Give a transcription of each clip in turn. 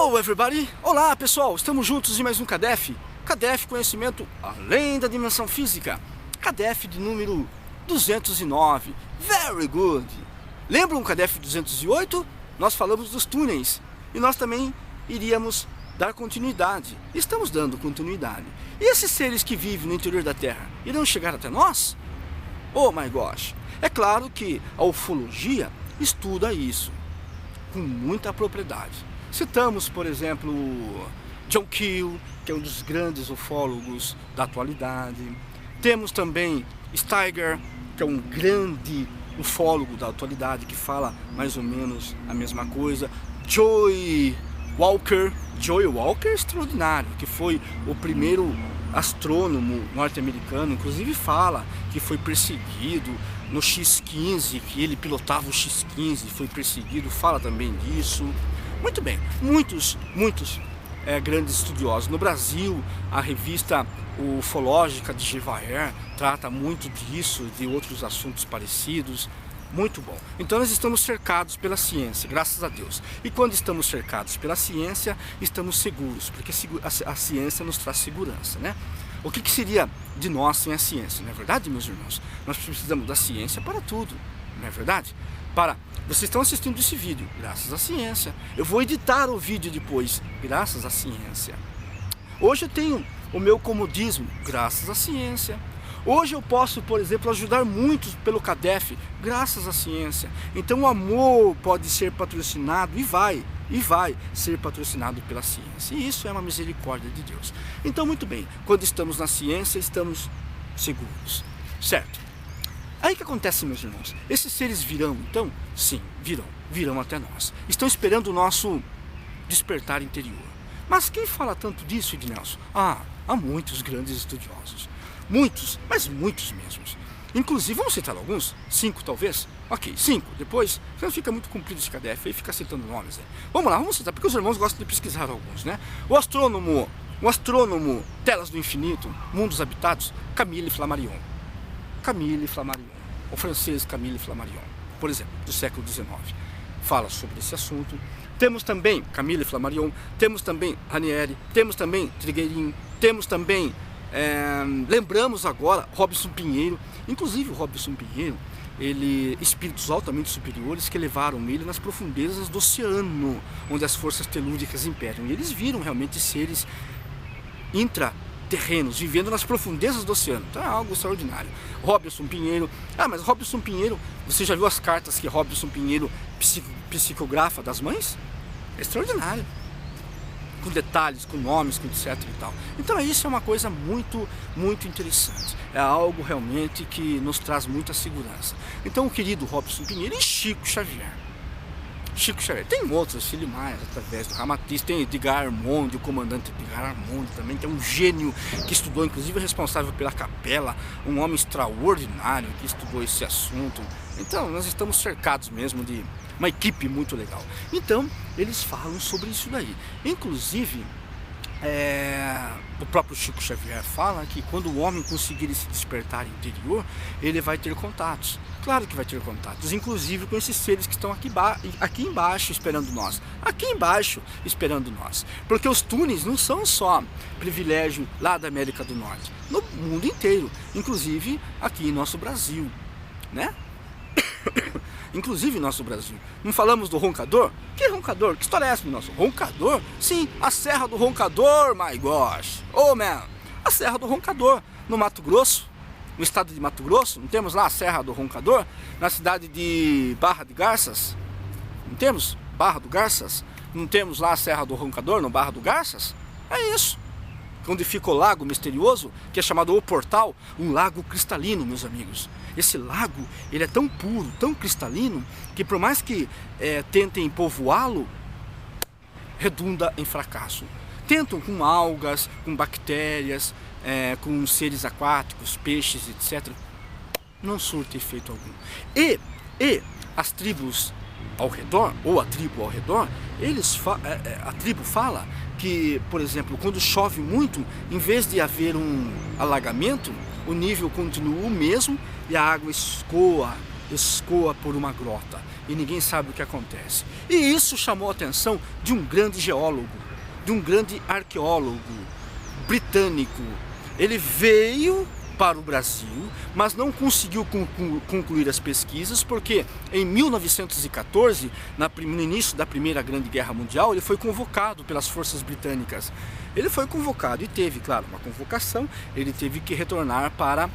Hello everybody! Olá pessoal, estamos juntos em mais um CADEF. CADEF Conhecimento Além da Dimensão Física. CADEF de número 209. Very good! Lembram o CADEF 208? Nós falamos dos túneis. E nós também iríamos dar continuidade. Estamos dando continuidade. E esses seres que vivem no interior da Terra irão chegar até nós? Oh my gosh! É claro que a ufologia estuda isso com muita propriedade. Citamos, por exemplo, John Keel, que é um dos grandes ufólogos da atualidade. Temos também Steiger, que é um grande ufólogo da atualidade, que fala mais ou menos a mesma coisa. Joy Walker é extraordinário, que foi o primeiro astrônomo norte-americano, inclusive fala que foi perseguido no X-15, que ele pilotava o X-15, foi perseguido, fala também disso. Muito bem, muitos grandes estudiosos. No Brasil, a revista ufológica de Gevaer trata muito disso, de outros assuntos parecidos. Muito bom. Então nós estamos cercados pela ciência, graças a Deus. E quando estamos cercados pela ciência, estamos seguros, porque a ciência nos traz segurança, né? O que seria de nós sem a ciência, não é verdade, meus irmãos? Nós precisamos da ciência para tudo, não é verdade? Vocês estão assistindo esse vídeo, graças à ciência. Eu vou editar o vídeo depois, graças à ciência. Hoje eu tenho o meu comodismo, graças à ciência. Hoje eu posso, por exemplo, ajudar muitos pelo CADEF, graças à ciência. Então o amor pode ser patrocinado e vai ser patrocinado pela ciência. E isso é uma misericórdia de Deus. Então, muito bem, quando estamos na ciência, estamos seguros, certo? Aí o que acontece, meus irmãos? Esses seres virão, então? Sim, virão até nós. Estão esperando o nosso despertar interior. Mas quem fala tanto disso, Ednelson? Há muitos grandes estudiosos. Muitos, mas muitos mesmos. Inclusive, vamos citar alguns? 5 talvez? Ok, 5. Depois, não fica muito comprido esse CADEF aí, fica citando nomes aí. Vamos lá, vamos citar, porque os irmãos gostam de pesquisar alguns, né? O astrônomo Telas do Infinito, Mundos Habitados, Camille Flammarion. O francês Camille Flammarion, por exemplo, do século XIX, fala sobre esse assunto. Temos também Camille Flammarion, temos também Ranieri, temos também Trigueirinho, temos também, lembramos agora, Robson Pinheiro. Inclusive o Robson Pinheiro, espíritos altamente superiores que levaram ele nas profundezas do oceano, onde as forças telúricas imperam. E eles viram realmente seres intraterrenos, vivendo nas profundezas do oceano. Então é algo extraordinário. Robson Pinheiro, mas Robson Pinheiro, você já viu as cartas que Robson Pinheiro psicografa das mães? É extraordinário. Com detalhes, com nomes, com etc e tal. Então isso é uma coisa muito interessante. É algo realmente que nos traz muita segurança. Então o querido Robson Pinheiro e Chico Xavier. Tem outros, filho mais, através do Ramatiz, tem Edgar Armond, o comandante Edgar Armond também, que é um gênio que estudou, inclusive responsável pela capela, um homem extraordinário que estudou esse assunto. Então nós estamos cercados mesmo de uma equipe muito legal. Então eles falam sobre isso daí. Inclusive o próprio Chico Xavier fala que quando o homem conseguir se despertar interior, ele vai ter contatos. Claro que vai ter contatos, inclusive com esses seres que estão aqui embaixo esperando nós. Aqui embaixo esperando nós. Porque os túneis não são só privilégio lá da América do Norte. No mundo inteiro, inclusive aqui em nosso Brasil, né? Inclusive em nosso Brasil. Não falamos do Roncador? Que Roncador? Que história é essa, nosso? Roncador? Sim, a Serra do Roncador, my gosh. Oh, man. A Serra do Roncador, no Mato Grosso, no estado de Mato Grosso. Não temos lá a Serra do Roncador? Na cidade de Barra de Garças? Não temos? Barra do Garças? Não temos lá a Serra do Roncador, no Barra do Garças? É isso. Onde fica o lago misterioso, que é chamado O Portal, um lago cristalino, meus amigos. Esse lago, ele é tão puro, tão cristalino, que por mais que tentem povoá-lo, redunda em fracasso. Tentam com algas, com bactérias, com seres aquáticos, peixes, etc. Não surte efeito algum. E as tribos ao redor, ou a tribo ao redor, a tribo fala que, por exemplo, quando chove muito, em vez de haver um alagamento, o nível continua o mesmo e a água escoa escoa por uma grota e ninguém sabe o que acontece. E isso chamou a atenção de um grande geólogo, de um grande arqueólogo britânico. Ele veio para o Brasil, mas não conseguiu concluir as pesquisas, porque em 1914, no início da Primeira Grande Guerra Mundial, ele foi convocado pelas forças britânicas. Ele foi convocado e teve, claro, uma convocação, ele teve que retornar para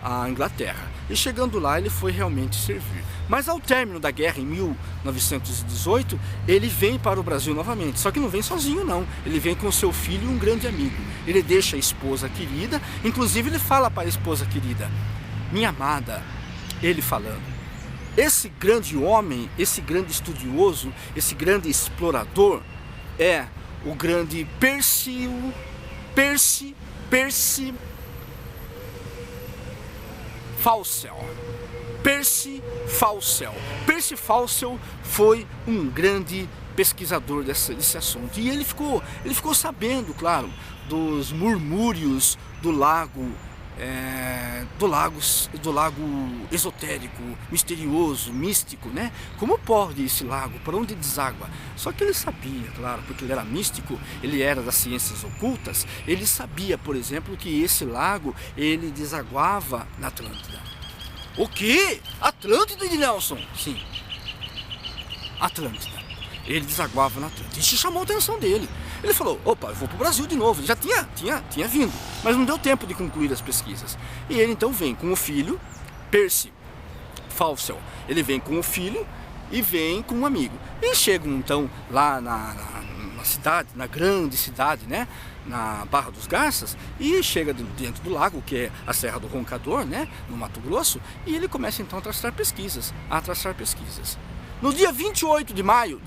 a Inglaterra. E chegando lá, ele foi realmente servir. Mas ao término da guerra, em 1918, ele vem para o Brasil novamente. Só que não vem sozinho, não. Ele vem com seu filho e um grande amigo. Ele deixa a esposa querida, inclusive ele fala para a esposa querida: minha amada, ele falando, esse grande homem, esse grande estudioso, esse grande explorador é o grande Percy Fawcett. Percy Fawcett. Percy Fawcett foi um grande pesquisador desse assunto. E ele ficou sabendo, claro, dos murmúrios do lago esotérico, misterioso, místico, né? Como pode esse lago? Para onde deságua? Só que ele sabia, claro, porque ele era místico, ele era das ciências ocultas, ele sabia, por exemplo, que esse lago, ele desaguava na Atlântida. O quê? Atlântida, de Nelson? Sim, Atlântida. Ele desaguava na Atlântida. Isso chamou a atenção dele. Ele falou: opa, eu vou para o Brasil de novo. Ele já tinha vindo, mas não deu tempo de concluir as pesquisas. E ele então vem com o filho, Percy Fawcett. Ele vem com o filho e vem com um amigo. E chegam então lá na cidade, na grande cidade, né? Na Barra dos Garças, e chega dentro do lago, que é a Serra do Roncador, né? No Mato Grosso, e ele começa então a traçar pesquisas. No dia 28 de maio,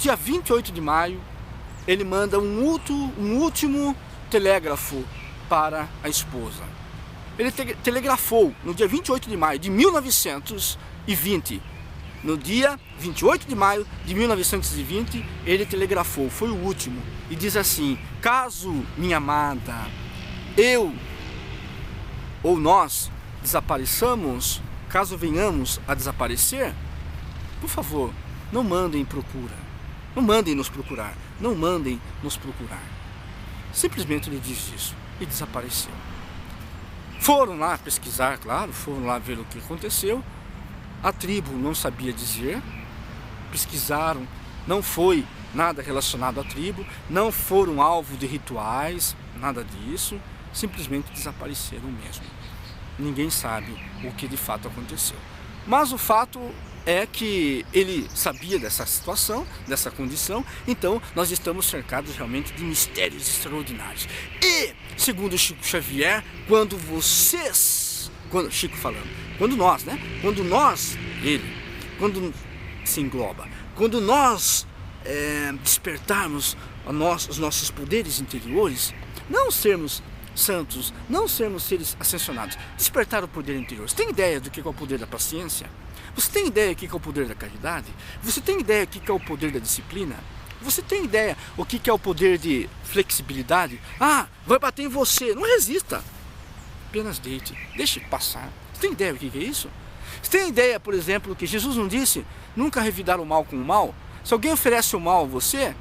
ele manda um último telégrafo para a esposa. Ele telegrafou no dia 28 de maio de 1920. No dia 28 de maio de 1920, ele telegrafou, foi o último, e diz assim: caso, minha amada, eu ou nós desapareçamos, caso venhamos a desaparecer, por favor, não mandem procura. Não mandem nos procurar. Não mandem nos procurar. Simplesmente ele disse isso e desapareceu. Foram lá pesquisar, claro, foram lá ver o que aconteceu. A tribo não sabia dizer. Pesquisaram, não foi nada relacionado à tribo, não foram alvo de rituais, nada disso. Simplesmente desapareceram mesmo. Ninguém sabe o que de fato aconteceu. Mas o fato é que ele sabia dessa situação, dessa condição, então nós estamos cercados realmente de mistérios extraordinários. E, segundo Chico Xavier, quando nós despertarmos os nossos poderes interiores, não sermos santos, não sermos seres ascensionados, despertar o poder interior. Você tem ideia do que é o poder da paciência? Você tem ideia do que é o poder da caridade? Você tem ideia do que é o poder da disciplina? Você tem ideia o que é o poder de flexibilidade? Ah, vai bater em você, não resista. Apenas deite, deixe passar. Você tem ideia do que é isso? Você tem ideia, por exemplo, que Jesus não disse nunca revidar o mal com o mal? Se alguém oferece o mal a você,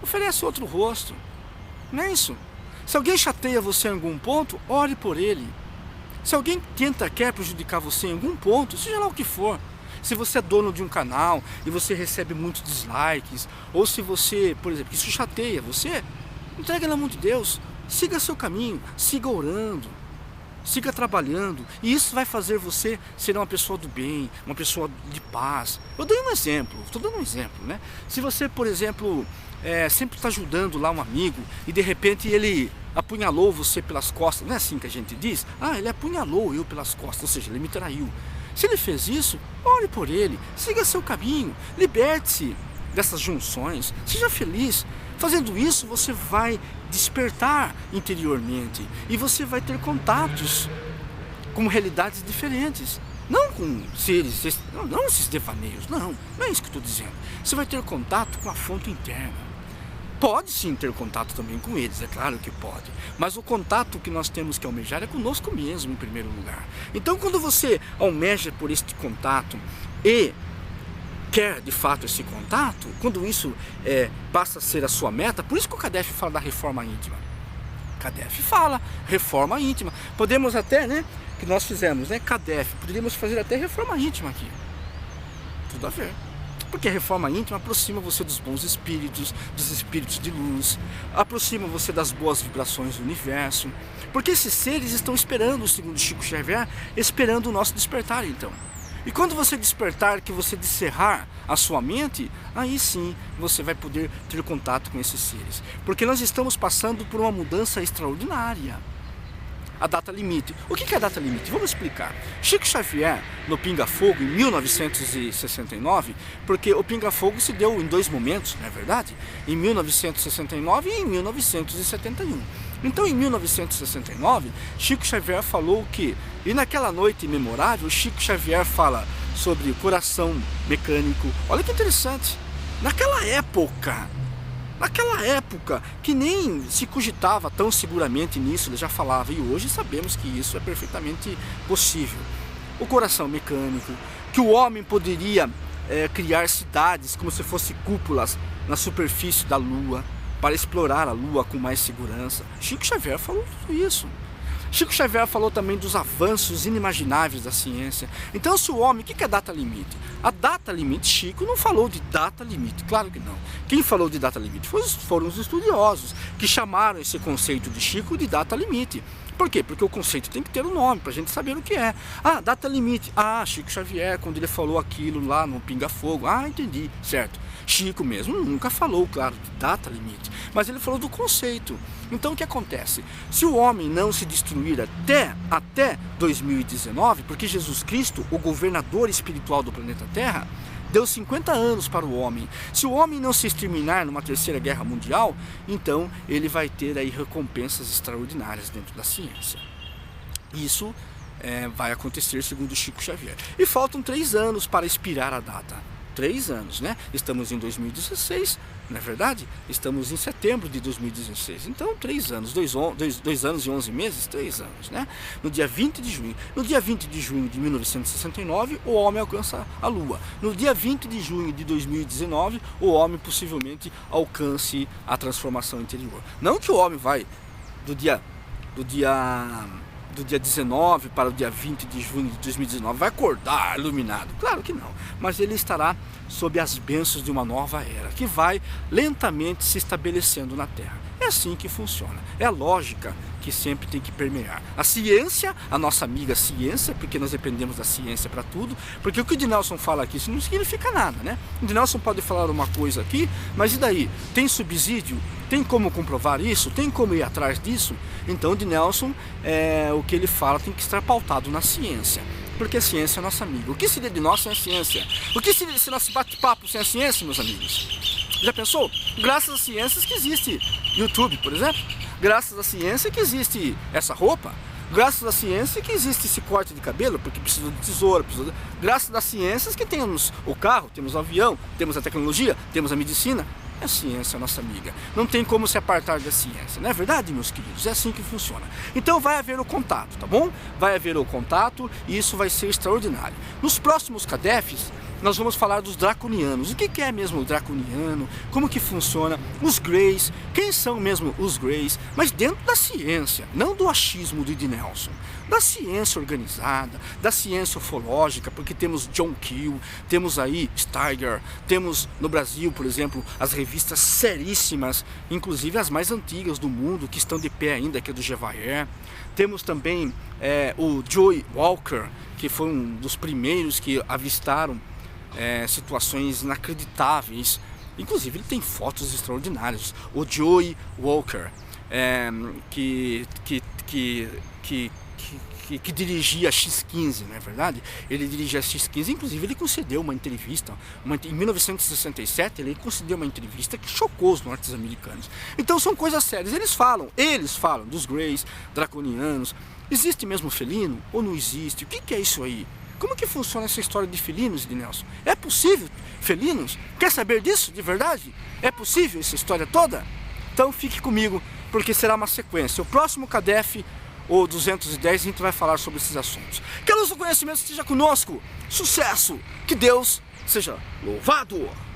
oferece outro rosto. Não é isso? Se alguém chateia você em algum ponto, ore por ele. Se alguém quer prejudicar você em algum ponto, seja lá o que for, se você é dono de um canal e você recebe muitos dislikes, ou se você, por exemplo, isso chateia você, entregue na mão de Deus, siga seu caminho, siga orando, siga trabalhando, e isso vai fazer você ser uma pessoa do bem, uma pessoa de paz. Eu dei um exemplo, estou dando um exemplo, né? Se você, por exemplo, sempre está ajudando lá um amigo e de repente ele apunhalou você pelas costas, não é assim que a gente diz? Ah, ele apunhalou eu pelas costas, ou seja, ele me traiu. Se ele fez isso, ore por ele, siga seu caminho, liberte-se dessas junções, seja feliz. Fazendo isso, você vai despertar interiormente e você vai ter contatos com realidades diferentes. Não com seres, não esses devaneios, não é isso que eu estou dizendo. Você vai ter contato com a fonte interna. Pode sim ter contato também com eles, é claro que pode. Mas o contato que nós temos que almejar é conosco mesmo, em primeiro lugar. Então, quando você almeja por este contato e quer de fato esse contato, quando isso passa a ser a sua meta, por isso que o CADEF fala da reforma íntima. CADEF fala reforma íntima. Podemos até, que nós fizemos, CADEF, poderíamos fazer até reforma íntima aqui. Tudo a ver. Porque a reforma íntima aproxima você dos bons espíritos, dos espíritos de luz, aproxima você das boas vibrações do universo. Porque esses seres estão esperando, segundo Chico Xavier, esperando o nosso despertar então. E quando você despertar, que você descerrar a sua mente, aí sim você vai poder ter contato com esses seres. Porque nós estamos passando por uma mudança extraordinária. A data limite. O que é a data limite? Vamos explicar. Chico Xavier, no Pinga Fogo, em 1969, porque o Pinga Fogo se deu em dois momentos, não é verdade? Em 1969 e em 1971. Então, em 1969, Chico Xavier falou que, e naquela noite memorável, Chico Xavier fala sobre o coração mecânico. Olha que interessante. Naquela época, que nem se cogitava tão seguramente nisso, ele já falava, e hoje sabemos que isso é perfeitamente possível. O coração mecânico, que o homem poderia criar cidades como se fossem cúpulas na superfície da Lua, para explorar a Lua com mais segurança. Chico Xavier falou tudo isso. Chico Xavier falou também dos avanços inimagináveis da ciência. Então, se o homem, o que é data limite? A data limite, Chico não falou de data limite, claro que não. Quem falou de data limite foram os estudiosos, que chamaram esse conceito de Chico de data limite. Por quê? Porque o conceito tem que ter um nome, para a gente saber o que é. Ah, data limite. Ah, Chico Xavier, quando ele falou aquilo lá no Pinga Fogo. Ah, entendi, certo. Chico mesmo nunca falou, claro, de data limite, mas ele falou do conceito. Então o que acontece? Se o homem não se destruir até 2019, porque Jesus Cristo, o governador espiritual do planeta Terra, deu 50 anos para o homem. Se o homem não se exterminar numa terceira guerra mundial, então ele vai ter aí recompensas extraordinárias dentro da ciência. Isso vai acontecer segundo Chico Xavier. E faltam 3 anos para expirar a data. 3 anos, Estamos em 2016, não é verdade? Estamos em setembro de 2016. Então, 3 anos, 2 anos e 11 meses, 3 anos, No dia 20 de junho. No dia 20 de junho de 1969, o homem alcança a Lua. No dia 20 de junho de 2019, o homem possivelmente alcance a transformação interior. Não que o homem vai do dia 19 para o dia 20 de junho de 2019, vai acordar iluminado. Claro que não, mas ele estará sob as bênçãos de uma nova era, que vai lentamente se estabelecendo na Terra. É assim que funciona, é a lógica que sempre tem que permear. A ciência, a nossa amiga ciência, porque nós dependemos da ciência para tudo, porque o que o Dinelson fala aqui, isso não significa nada, O Dinelson pode falar uma coisa aqui, mas e daí? Tem subsídio? Tem como comprovar isso? Tem como ir atrás disso? Então o Dinelson, o que ele fala tem que estar pautado na ciência, porque a ciência é nossa amiga. O que seria de nós sem a ciência? O que seria desse nosso bate-papo sem a ciência, meus amigos? Já pensou? Graças às ciências que existe YouTube, por exemplo. Graças à ciência que existe essa roupa. Graças à ciência que existe esse corte de cabelo, porque precisa de tesoura. Graças às ciências que temos o carro, temos o avião, temos a tecnologia, temos a medicina. A ciência é nossa amiga. Não tem como se apartar da ciência, não é verdade, meus queridos? É assim que funciona. Então vai haver o contato, tá bom? Vai haver o contato e isso vai ser extraordinário. Nos próximos CADEFs, nós vamos falar dos draconianos. O que é mesmo o draconiano? Como que funciona? Os Greys. Quem são mesmo os Greys? Mas dentro da ciência, não do achismo do Dinelson. Da ciência organizada, da ciência ufológica, porque temos John Keel, temos aí Steiger, temos no Brasil, por exemplo, as revistas seríssimas, inclusive as mais antigas do mundo, que estão de pé ainda, que é do Gevaer. Temos também o Joy Walker, que foi um dos primeiros que avistaram situações inacreditáveis. Inclusive ele tem fotos extraordinárias. O Joy Walker, que dirigia a X-15, não é verdade? Ele dirigia a X-15, inclusive ele concedeu uma entrevista, em 1967 ele concedeu uma entrevista que chocou os norte-americanos. Então são coisas sérias, eles falam dos Greys, draconianos. Existe mesmo felino ou não existe? O que é isso aí? Como que funciona essa história de felinos, Ednelson? É possível felinos? Quer saber disso de verdade? É possível essa história toda? Então fique comigo, porque será uma sequência. O próximo CADEF, o 210, a gente vai falar sobre esses assuntos. Que a luz do conhecimento esteja conosco. Sucesso! Que Deus seja louvado!